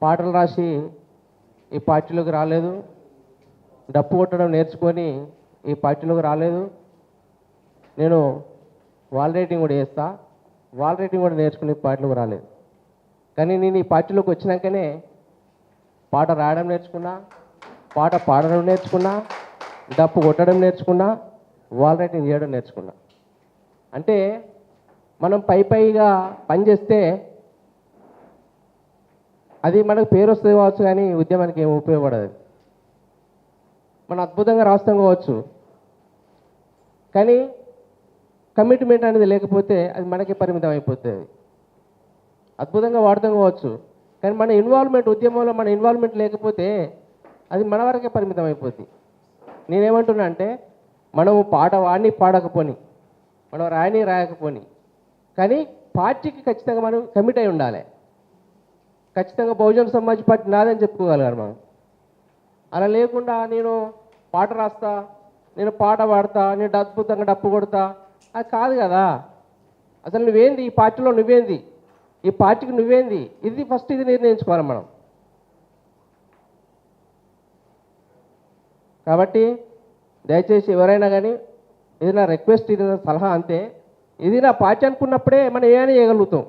పాటలు రాసి ఈ పార్టీలోకి రాలేదు, డప్పు కొట్టడం నేర్చుకొని ఈ పార్టీలోకి రాలేదు. నేను వాల్ రైటింగ్ కూడా చేస్తా, వాల్ రైటింగ్ కూడా నేర్చుకుని పార్టీలోకి రాలేదు. కానీ నేను ఈ పార్టీలోకి వచ్చినాకనే పాట రాయడం నేర్చుకున్నా, పాట పాడడం నేర్చుకున్నా, డప్పు కొట్టడం నేర్చుకున్నా, వాల్ రైటింగ్ చేయడం నేర్చుకున్నా. అంటే మనం పైగా పనిచేస్తే అది మనకు పేరు వస్తుంది కావచ్చు, కానీ ఉద్యమానికి ఏమి ఉపయోగపడదు. మనం అద్భుతంగా రాస్తాం కావచ్చు, కానీ కమిట్మెంట్ అనేది లేకపోతే అది మనకే పరిమితం అయిపోతుంది. అద్భుతంగా వాడతాం కావచ్చు, కానీ మన ఇన్వాల్వ్మెంట్, ఉద్యమంలో మన ఇన్వాల్వ్మెంట్ లేకపోతే అది మన వరకే పరిమితం అయిపోతుంది. నేనేమంటున్నా అంటే మనము పాట వాడిని పాడకపోని, మనం రాయకపోని, కానీ పార్టీకి ఖచ్చితంగా మనం కమిట్ అయి ఉండాలి. ఖచ్చితంగా బహుజన సమాజ్ పార్టీ నాదని చెప్పుకోగలగాలి మనం. అలా లేకుండా నేను పాట రాస్తా, నేను పాట పాడతా, నేను అద్భుతంగా డప్పు కొడతా, అది కాదు కదా. అసలు నువ్వేంది, ఈ పార్టీలో నువ్వేంది, ఈ పార్టీకి నువ్వేంది, ఇది ఫస్ట్ ఇది నిర్ణయించుకోవాలి మనం. కాబట్టి దయచేసి ఎవరైనా కానీ, ఇది నా రిక్వెస్ట్, ఇది నా సలహా అంతే. ఇది నా పార్టీ అనుకున్నప్పుడే మనం ఏమైనా చేయగలుగుతాం.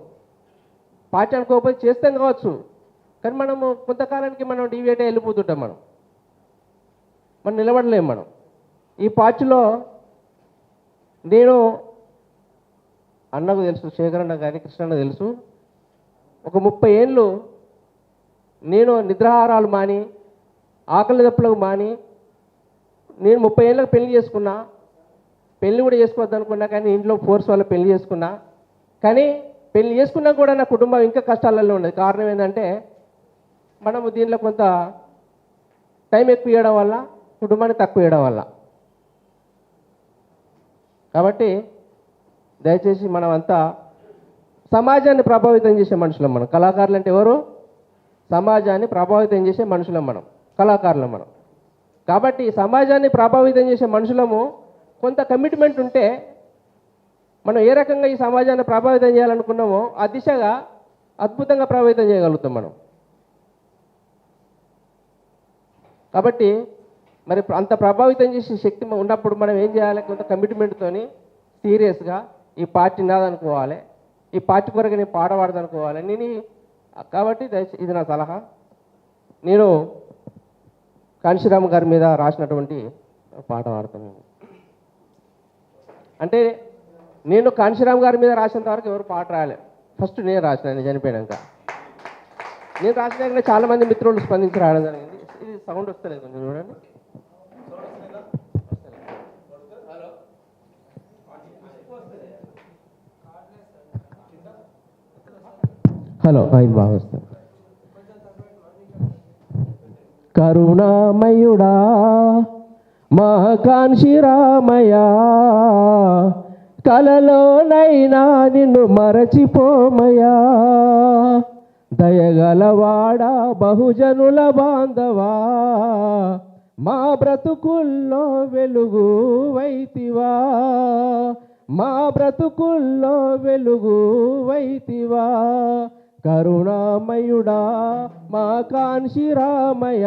పార్టీ అనుకోకపోతే చేస్తాం కావచ్చు, కానీ మనము కొంతకాలానికి మనం డివియేట్ అయి వెళ్ళిపోతుంటాం. మనం నిలబడలేము. మనం ఈ పార్టీలో నేను అన్నకు తెలుసు, శేఖర్ అన్న కానీ కృష్ణన్న తెలుసు, ఒక 30 ఏళ్ళు నేను నిద్రాహారాలు మాని, ఆకలి దప్పులకు మాని, నేను 30 ఏళ్ళకి పెళ్లి చేసుకున్నా, పెళ్లి కూడా చేసుకోవద్దు అనుకున్నా, కానీ ఇంట్లో ఫోర్స్ వల్ల పెళ్లి చేసుకున్నా. కానీ పెళ్లి చేసుకున్నా కూడా నా కుటుంబం ఇంకా కష్టాలలో ఉండేది. కారణం ఏంటంటే మనము దీనిలో కొంత టైం ఎక్కువ ఇవ్వడం వల్ల, కుటుంబాన్ని తక్కువ ఇవ్వడం వల్ల. కాబట్టి దయచేసి మనం అంతా సమాజాన్ని ప్రభావితం చేసే మనుషులం. మనం కళాకారులు అంటే ఎవరు? సమాజాన్ని ప్రభావితం చేసే మనుషులం మనం, కళాకారులం మనం. కాబట్టి సమాజాన్ని ప్రభావితం చేసే మనుషులము కొంత కమిట్మెంట్ ఉంటే మనం ఏ రకంగా ఈ సమాజాన్ని ప్రభావితం చేయాలనుకున్నామో ఆ దిశగా అద్భుతంగా ప్రభావితం చేయగలుగుతాం మనం. కాబట్టి మరి అంత ప్రభావితం చేసే శక్తి ఉన్నప్పుడు మనం ఏం చేయాలి? కొంత కమిట్మెంట్తోని సీరియస్గా ఈ పార్టీ నాదనుకోవాలి, ఈ పార్టీ కొరకు నేను పాట పాడదనుకోవాలి నేను. కాబట్టి ఇది నా సలహా. నేను కాంశీరామ్ గారి మీద రాసినటువంటి పాట పాడతాను. అంటే నేను కాంశీరామ్ గారి మీద రాసినంత వరకు ఎవరు పాట రాయలే. ఫస్ట్ నేను రాసిన, నేను చనిపోయాక. నేను రాసినాక చాలామంది మిత్రులు స్పందించి రాయడం జరిగింది. ఇది సౌండ్ వస్తలేదు, కొంచెం చూడండి. హలో, ఇది బాగా వస్తుంది. కరుణామయుడా మా కాంశీరామయ్య, కలలోనైనా నిన్ను మరచిపోమయ్యా, దయగలవాడా బహుజనుల బాంధవా, మా బ్రతుకుల్లో వెలుగు వైతివా, మా బ్రతుకుల్లో వెలుగు వైతివా, కరుణామయుడా మా కాంశీరామయ్య,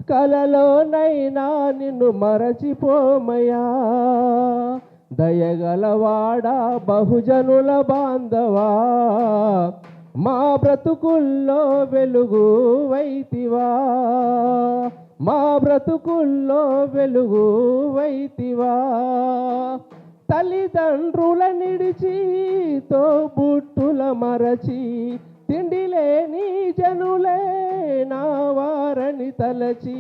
కలలోనైనా నిన్ను మరచిపోమయ్యా, దయగలవాడా బహుజనుల బాంధవా, మా బ్రతుకుల్లో వెలుగు వైతివా, మా బ్రతుకుల్లో వెలుగు వైతివా, తల్లిదండ్రుల నిడిచి తోబుట్టుల మరచి, తిండి లేని జనులే నా వారని తలచి,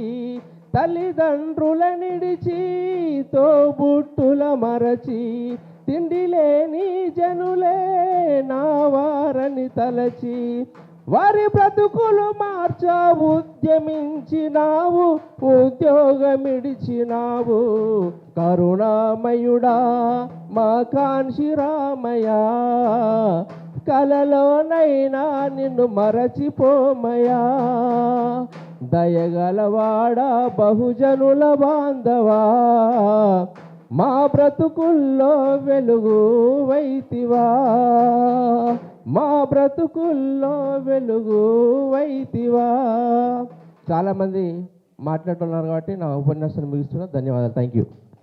తల్లిదండ్రుల నిడిచి తోబుట్టుల మరచి, తిండి లేని జనులే నా వారని తలచి, వారి బ్రతుకులు మార్చా ఉద్యమించినావు, ఉద్యోగమిడిచినావు, కరుణామయుడా మా కాంశీరామయ్య, కలలోనైనా నిన్ను మరచిపోమయ్యా, దయగలవాడా బహుజనుల బాంధవా, మా బ్రతుకుల్లో వెలుగు వైతివా, మా బ్రతుకుల్లో వెలుగు వైతివా. చాలామంది మాట్లాడుతున్నారు కాబట్టి నా ఉపన్యాసాన్ని ముగిస్తున్నా. ధన్యవాదాలు. Thank you.